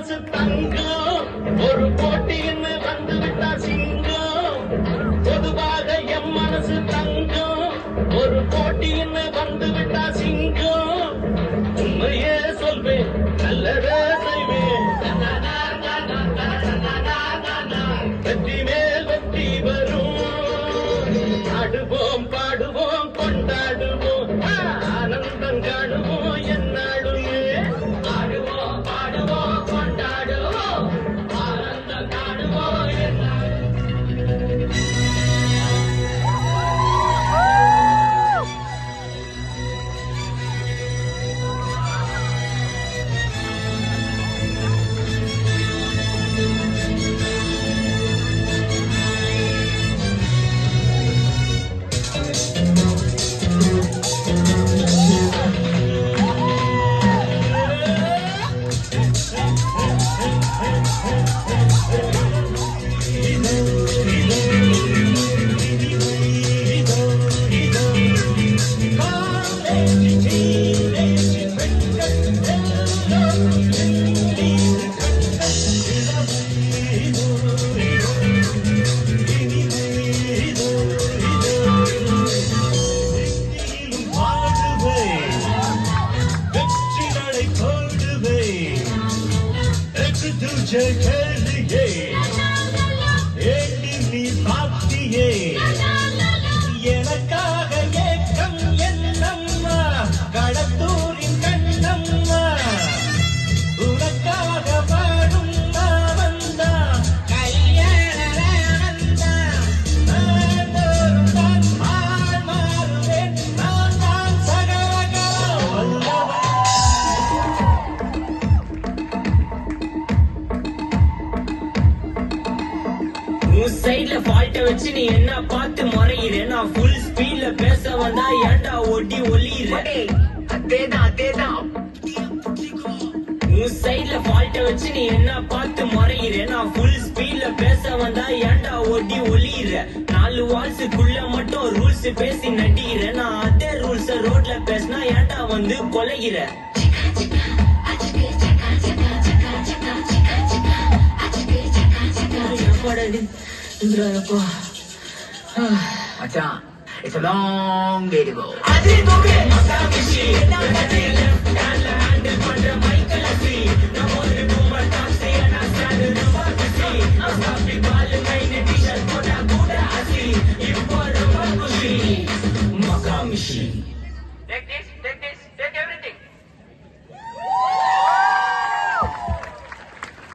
மனசு தங்கம் ஒரு போட்டின்னு வந்து விட்டா சிங்கம் பொதுவாக எம் மனசு தங்கம் ஒரு போட்டின்னு வந்து விட்டா சிங்கம் உண்மையே சொல்வேன் நல்லதே செய்வேன் வெற்றி மேல் வெற்றி வரும் ஆடுவோம் பாடுவோம் கொண்டாடுவோம் ஆனந்தம் காணுவோம் என்னாலுமே ஆடுவோம் பாடுவோம் கொண்டாடுவோம் ஆனந்தம் காணுவோம் என்னாலும் எனக்காக ஏக்கம் என்னம்மா கடத்தூரின் கண்ணம்மா உனக்காக பாடும் வந்தா கல்யாண வந்தா நான் மாறுவேன் நான் தான் சகலகா உன் சைட்ல ஃபால்ட்ட வச்சு நீ என்ன பார்த்து முறையிற நான் ஃபுல் ஸ்பீட்ல பேச வந்தா ஏன்டா ஒட்டி ஒளியிற அதேதான் உன் சைட்ல ஃபால்ட்ட வச்சு நீ என்ன பார்த்து முறையிற நான் ஃபுல் ஸ்பீட்ல பேச வந்தா ஏன்டா ஒட்டி ஒளியிற 4 வால்ஸுக்குள்ள மட்டும் ரூல்ஸ் பேசி நடிக்கிற நான் அதே ரூல்ஸ் ரோட்ல பேசினா ஏன்டா வந்து கொலைகிற Macam, it's a long way to go. Makamishi